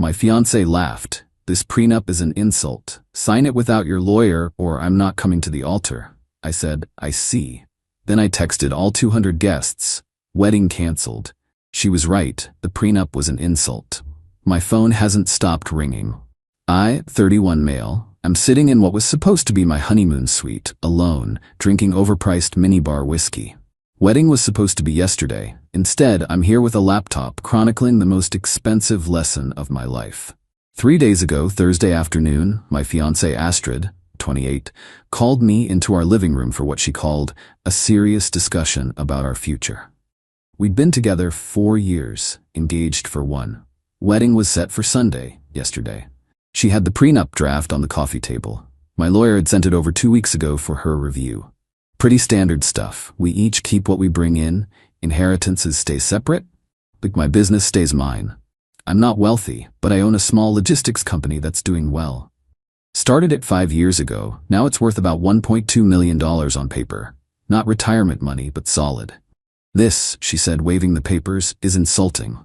My fiancé laughed. This prenup is an insult. Sign it without your lawyer or I'm not coming to the altar. I said, I see. Then I texted all 200 guests. Wedding canceled. She was right. The prenup was an insult. My phone hasn't stopped ringing. I, 31 male, am sitting in what was supposed to be my honeymoon suite, alone, drinking overpriced minibar whiskey. Wedding was supposed to be yesterday. Instead, I'm here with a laptop chronicling the most expensive lesson of my life. 3 days ago, Thursday afternoon, my fiancée Astrid, 28, called me into our living room for what she called a serious discussion about our future. We'd been together 4 years, engaged for 1. Wedding was set for Sunday, yesterday. She had the prenup draft on the coffee table. My lawyer had sent it over 2 weeks ago for her review. Pretty standard stuff. We each keep what we bring in. Inheritances stay separate. But my business stays mine. I'm not wealthy, but I own a small logistics company that's doing well. Started it 5 years ago. Now it's worth about $1.2 million on paper. Not retirement money, but solid. This, she said, waving the papers, is insulting.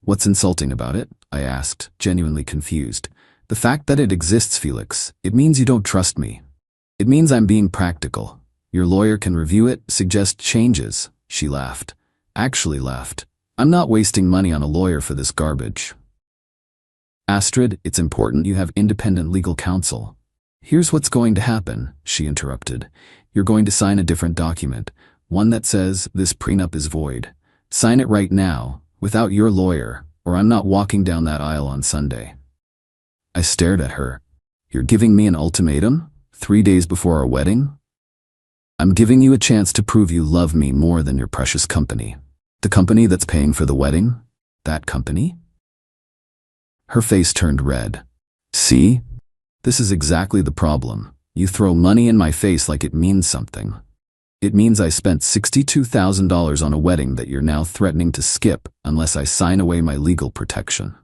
What's insulting about it? I asked, genuinely confused. The fact that it exists, Felix. It means you don't trust me. It means I'm being practical. Your lawyer can review it, suggest changes. She laughed. Actually laughed. I'm not wasting money on a lawyer for this garbage. Astrid, it's important you have independent legal counsel. Here's what's going to happen, she interrupted. You're going to sign a different document, one that says this prenup is void. Sign it right now, without your lawyer, or I'm not walking down that aisle on Sunday. I stared at her. You're giving me an ultimatum? 3 days before our wedding? I'm giving you a chance to prove you love me more than your precious company. The company that's paying for the wedding? That company? Her face turned red. See? This is exactly the problem. You throw money in my face like it means something. It means I spent $62,000 on a wedding that you're now threatening to skip unless I sign away my legal protection.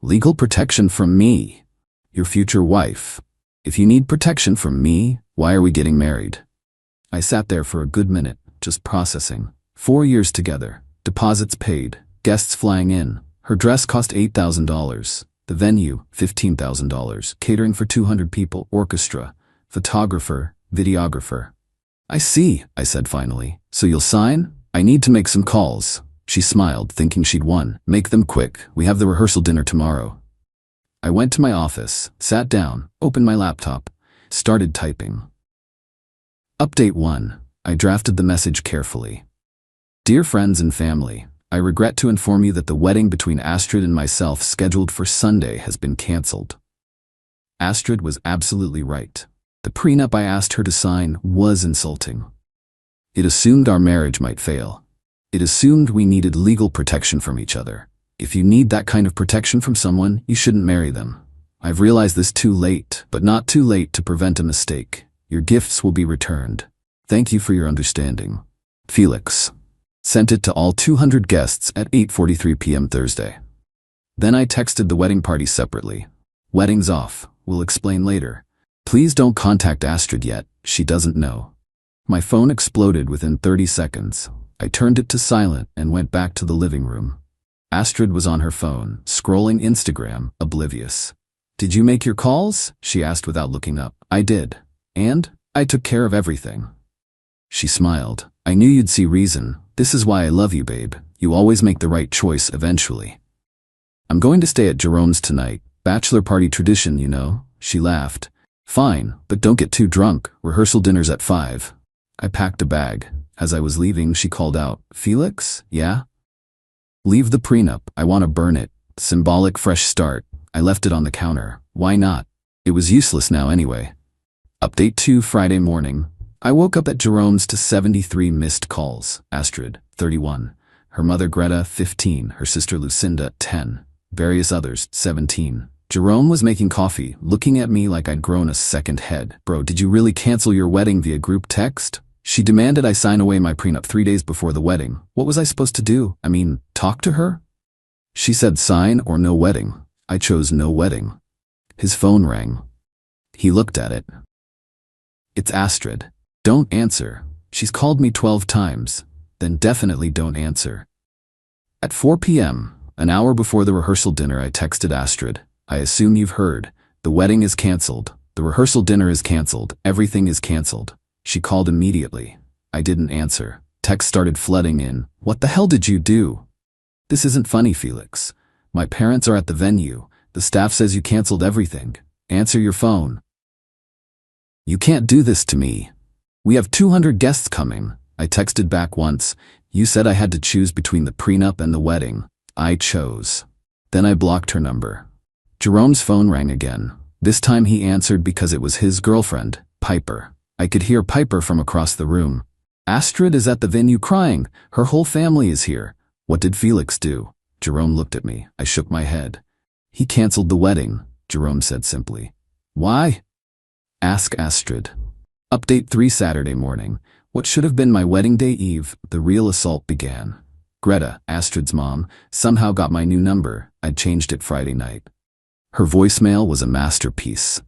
Legal protection from me, your future wife. If you need protection from me, why are we getting married? I sat there for a good minute, just processing. 4 years together, deposits paid, guests flying in. Her dress cost $8,000. The venue, $15,000. Catering for 200 people, orchestra, photographer, videographer. I see, I said finally. So you'll sign? I need to make some calls. She smiled, thinking she'd won. Make them quick. We have the rehearsal dinner tomorrow. I went to my office, sat down, opened my laptop, started typing. Update 1. I drafted the message carefully. Dear friends and family, I regret to inform you that the wedding between Astrid and myself scheduled for Sunday has been canceled. Astrid was absolutely right. The prenup I asked her to sign was insulting. It assumed our marriage might fail. It assumed we needed legal protection from each other. If you need that kind of protection from someone, you shouldn't marry them. I've realized this too late, but not too late to prevent a mistake. Your gifts will be returned. Thank you for your understanding. Felix. Sent it to all 200 guests at 8:43 p.m. Thursday. Then I texted the wedding party separately. Wedding's off. We'll explain later. Please don't contact Astrid yet. She doesn't know. My phone exploded within 30 seconds. I turned it to silent and went back to the living room. Astrid was on her phone, scrolling Instagram, oblivious. Did you make your calls? She asked without looking up. I did. And I took care of everything. She smiled. I knew you'd see reason. This is why I love you, babe. You always make the right choice eventually. I'm going to stay at Jerome's tonight. Bachelor party tradition, you know. She laughed. Fine, but don't get too drunk. Rehearsal dinner's at 5. I packed a bag. As I was leaving, she called out, Felix? Yeah? Leave the prenup. I want to burn it. Symbolic fresh start. I left it on the counter. Why not? It was useless now anyway. Update 2 Friday morning. I woke up at Jerome's to 73 missed calls. Astrid, 31. Her mother Greta, 15. Her sister Lucinda, 10. Various others, 17. Jerome was making coffee, looking at me like I'd grown a second head. Bro, did you really cancel your wedding via group text? She demanded I sign away my prenup 3 days before the wedding. What was I supposed to do? I mean, talk to her? She said sign or no wedding. I chose no wedding. His phone rang. He looked at it. It's Astrid. Don't answer. She's called me 12 times. Then definitely don't answer. At 4 p.m., An hour before the rehearsal dinner, I texted Astrid. I assume you've heard. The wedding is cancelled. The rehearsal dinner is cancelled. Everything is cancelled. She called immediately. I didn't answer. Text started flooding in. What the hell did you do? This isn't funny, Felix. My parents are at the venue. The staff says you cancelled everything. Answer your phone. You can't do this to me. We have 200 guests coming. I texted back once. You said I had to choose between the prenup and the wedding. I chose. Then I blocked her number. Jerome's phone rang again. This time he answered because it was his girlfriend, Piper. I could hear Piper from across the room. Astrid is at the venue crying. Her whole family is here. What did Felix do? Jerome looked at me. I shook my head. He cancelled the wedding, Jerome said simply. Why? Ask Astrid. Update 3 Saturday morning. What should have been my wedding day eve, the real assault began. Greta, Astrid's mom, somehow got my new number. I'd changed it Friday night. Her voicemail was a masterpiece.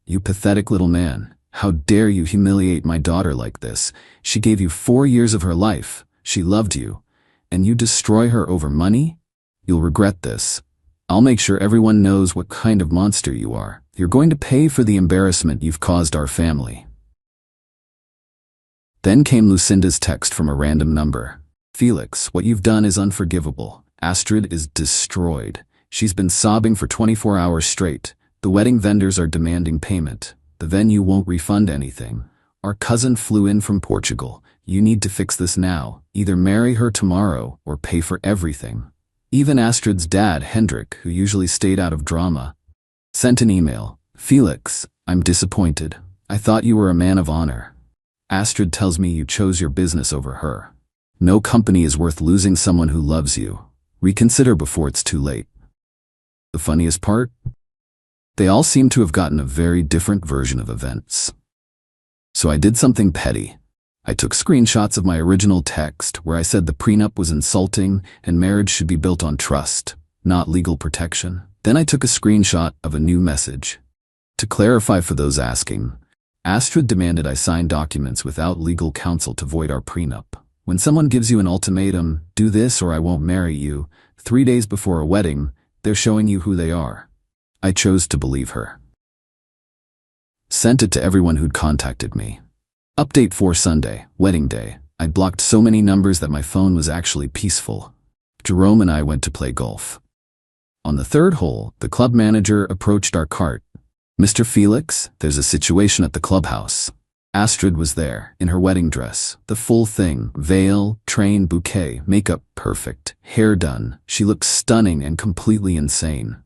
You pathetic little man. How dare you humiliate my daughter like this? She gave you 4 years of her life. She loved you. And you destroy her over money? You'll regret this. I'll make sure everyone knows what kind of monster you are. You're going to pay for the embarrassment you've caused our family. Then came Lucinda's text from a random number. Felix, what you've done is unforgivable. Astrid is destroyed. She's been sobbing for 24 hours straight. The wedding vendors are demanding payment. The venue won't refund anything. Our cousin flew in from Portugal. You need to fix this now. Either marry her tomorrow or pay for everything. Even Astrid's dad, Hendrik, who usually stayed out of drama, sent an email. Felix, I'm disappointed. I thought you were a man of honor. Astrid tells me you chose your business over her. No company is worth losing someone who loves you. Reconsider before it's too late. The funniest part? They all seem to have gotten a very different version of events. So I did something petty. I took screenshots of my original text where I said the prenup was insulting and marriage should be built on trust, not legal protection. Then I took a screenshot of a new message. To clarify for those asking, Astrid demanded I sign documents without legal counsel to void our prenup. When someone gives you an ultimatum, do this or I won't marry you, 3 days before a wedding, they're showing you who they are. I chose to believe her. Sent it to everyone who'd contacted me. Update 4 Sunday, wedding day. I'd blocked so many numbers that my phone was actually peaceful. Jerome and I went to play golf. On the 3rd hole, the club manager approached our cart. Mr. Felix, there's a situation at the clubhouse. Astrid was there, in her wedding dress, the full thing, veil, train, bouquet, makeup perfect, hair done. She looked stunning and completely insane.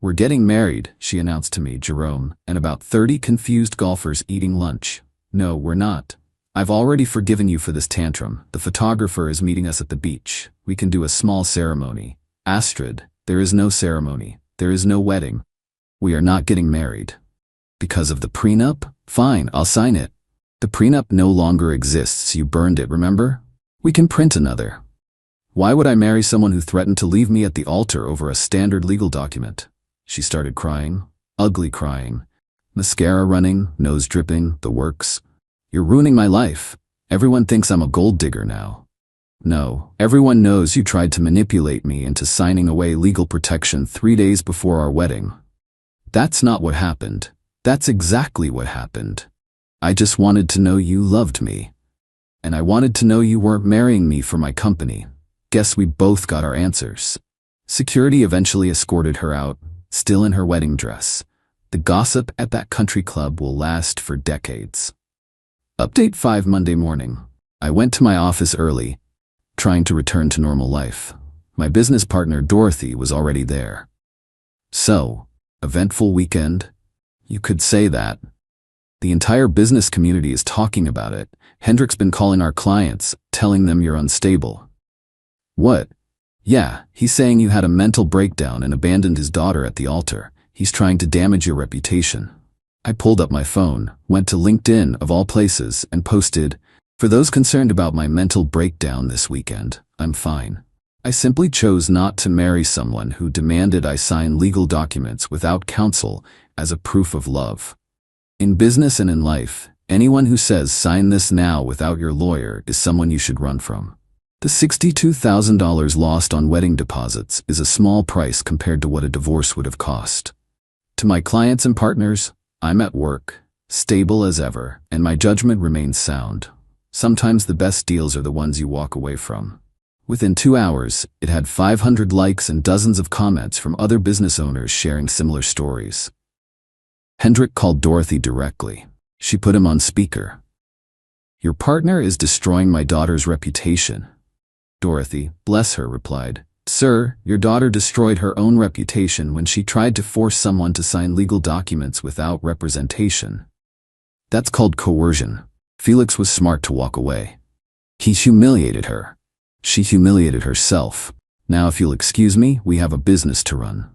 We're getting married, she announced to me, Jerome, and about 30 confused golfers eating lunch. No, we're not. I've already forgiven you for this tantrum. The photographer is meeting us at the beach. We can do a small ceremony. Astrid, there is no ceremony. There is no wedding. We are not getting married. Because of the prenup? Fine, I'll sign it. The prenup no longer exists. You burned it, remember? We can print another. Why would I marry someone who threatened to leave me at the altar over a standard legal document? She started crying. Ugly crying. Mascara running, nose dripping, the works. You're ruining my life. Everyone thinks I'm a gold digger now. No, everyone knows you tried to manipulate me into signing away legal protection 3 days before our wedding. That's not what happened. That's exactly what happened. I just wanted to know you loved me. And I wanted to know you weren't marrying me for my company. Guess we both got our answers. Security eventually escorted her out, still in her wedding dress. The gossip at that country club will last for decades. Update 5 Monday morning. I went to my office early, trying to return to normal life. My business partner Dorothy was already there. So, eventful weekend? You could say that. The entire business community is talking about it. Hendrik's been calling our clients, telling them you're unstable. What? Yeah, he's saying you had a mental breakdown and abandoned his daughter at the altar. He's trying to damage your reputation. I pulled up my phone, went to LinkedIn of all places, and posted, "For those concerned about my mental breakdown this weekend, I'm fine. I simply chose not to marry someone who demanded I sign legal documents without counsel as a proof of love. In business and in life, anyone who says sign this now without your lawyer is someone you should run from. The $62,000 lost on wedding deposits is a small price compared to what a divorce would have cost. To my clients and partners, I'm at work, stable as ever, and my judgment remains sound. Sometimes the best deals are the ones you walk away from. Within 2 hours, it had 500 likes and dozens of comments from other business owners sharing similar stories. Hendrik called Dorothy directly. She put him on speaker. "Your partner is destroying my daughter's reputation." Dorothy, bless her, replied, "Sir, your daughter destroyed her own reputation when she tried to force someone to sign legal documents without representation. That's called coercion." Felix was smart to walk away. He humiliated her. She humiliated herself. "Now if you'll excuse me, we have a business to run."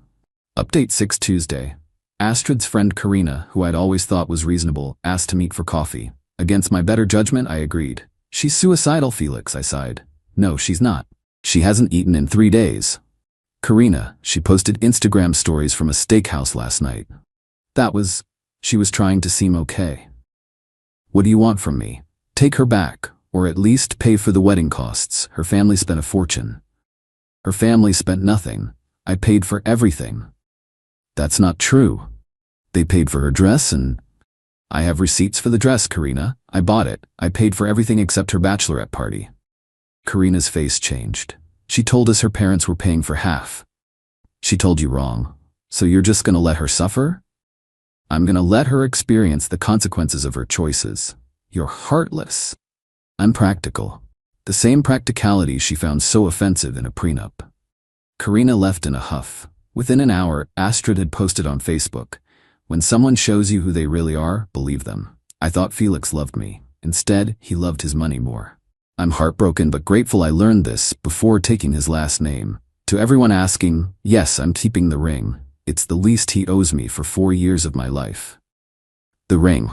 Update 6 Tuesday. Astrid's friend Karina, who I'd always thought was reasonable, asked to meet for coffee. Against my better judgment, I agreed. "She's suicidal, Felix," I sighed. "No, she's not. She hasn't eaten in 3 days. Karina, she posted Instagram stories from a steakhouse last night. She was trying to seem okay. What do you want from me? Take her back, or at least pay for the wedding costs. Her family spent a fortune." "Her family spent nothing. I paid for everything." "That's not true. They paid for her dress and—" "I have receipts for the dress, Karina. I bought it. I paid for everything except her bachelorette party." Karina's face changed. "She told us her parents were paying for half." "She told you wrong. So you're just gonna let her suffer?" "I'm gonna let her experience the consequences of her choices." "You're heartless." "I'm practical." The same practicality she found so offensive in a prenup. Karina left in a huff. Within an hour, Astrid had posted on Facebook, "When someone shows you who they really are, believe them." I thought Felix loved me. Instead, he loved his money more. I'm heartbroken but grateful I learned this before taking his last name. To everyone asking, yes, I'm keeping the ring. It's the least he owes me for 4 years of my life. The ring.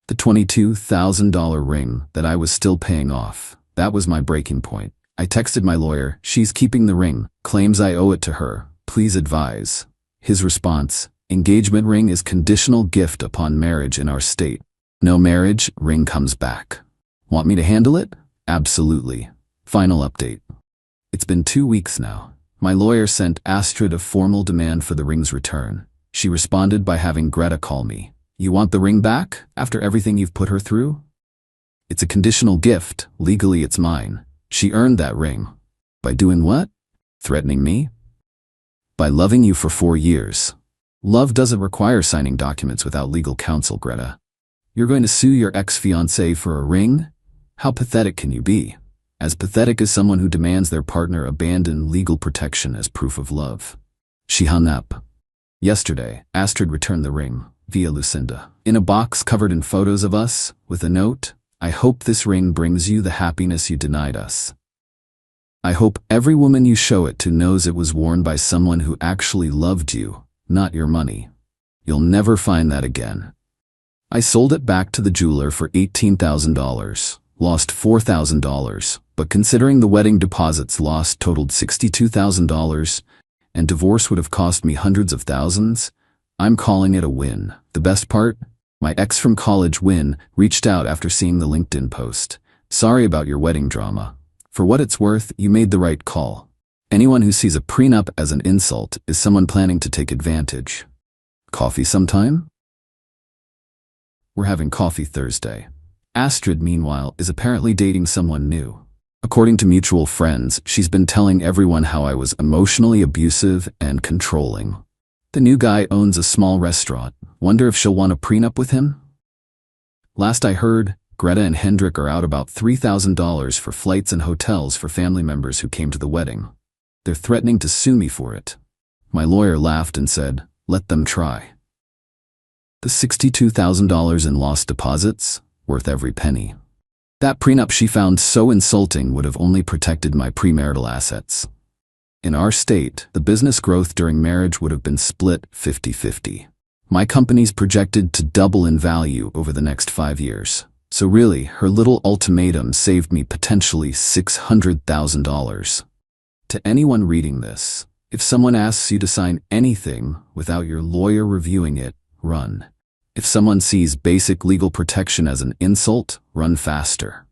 The $22,000 ring that I was still paying off. That was my breaking point. I texted my lawyer, "She's keeping the ring, claims I owe it to her. Please advise." His response, "Engagement ring is conditional gift upon marriage in our state. No marriage, ring comes back." Want me to handle it? Absolutely. Final update. It's been 2 weeks now. My lawyer sent Astrid a formal demand for the ring's return. She responded by having Greta call me. "You want the ring back after everything you've put her through?" "It's a conditional gift. Legally, it's mine. She earned that ring." "By doing what?" "Threatening me." "By loving you for 4 years. Love doesn't require signing documents without legal counsel, Greta. You're going to sue your ex-fiancé for a ring? How pathetic can you be? As pathetic as someone who demands their partner abandon legal protection as proof of love." She hung up. Yesterday, Astrid returned the ring, via Lucinda, in a box covered in photos of us, with a note, "I hope this ring brings you the happiness you denied us. I hope every woman you show it to knows it was worn by someone who actually loved you, not your money. You'll never find that again." I sold it back to the jeweler for $18,000, lost $4,000, but considering the wedding deposits lost totaled $62,000, and divorce would have cost me hundreds of thousands, I'm calling it a win. The best part? My ex from college, Win, reached out after seeing the LinkedIn post. "Sorry about your wedding drama. For what it's worth, you made the right call. Anyone who sees a prenup as an insult is someone planning to take advantage." Coffee sometime? We're having coffee Thursday. Astrid, meanwhile, is apparently dating someone new. According to mutual friends, she's been telling everyone how I was emotionally abusive and controlling. The new guy owns a small restaurant. Wonder if she'll want a prenup with him? Last I heard, Greta and Hendrik are out about $3,000 for flights and hotels for family members who came to the wedding. They're threatening to sue me for it. My lawyer laughed and said, "Let them try." The $62,000 in lost deposits? Worth every penny. That prenup she found so insulting would have only protected my premarital assets. In our state, the business growth during marriage would have been split 50-50. My company's projected to double in value over the next 5 years. So really, her little ultimatum saved me potentially $600,000. To anyone reading this, if someone asks you to sign anything without your lawyer reviewing it, run. If someone sees basic legal protection as an insult, run faster.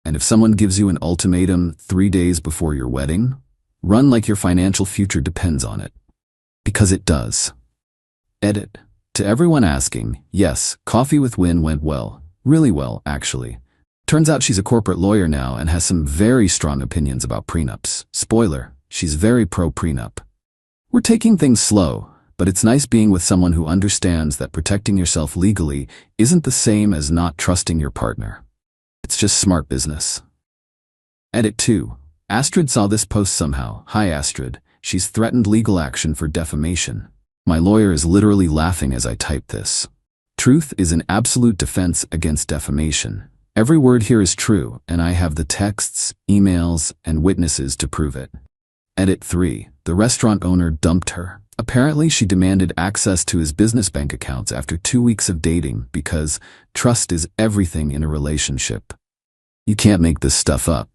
And if someone gives you an ultimatum 3 days before your wedding, run like your financial future depends on it. Because it does. Edit. To everyone asking, yes, Coffee with Win went well. Really well, actually. Turns out she's a corporate lawyer now and has some very strong opinions about prenups. Spoiler, she's very pro-prenup. We're taking things slow, but it's nice being with someone who understands that protecting yourself legally isn't the same as not trusting your partner. It's just smart business. Edit 2. Astrid saw this post somehow. Hi Astrid, she's threatened legal action for defamation. My lawyer is literally laughing as I type this. Truth is an absolute defense against defamation. Every word here is true, and I have the texts, emails, and witnesses to prove it. Edit 3. The restaurant owner dumped her. Apparently, she demanded access to his business bank accounts after 2 weeks of dating because trust is everything in a relationship. You can't make this stuff up.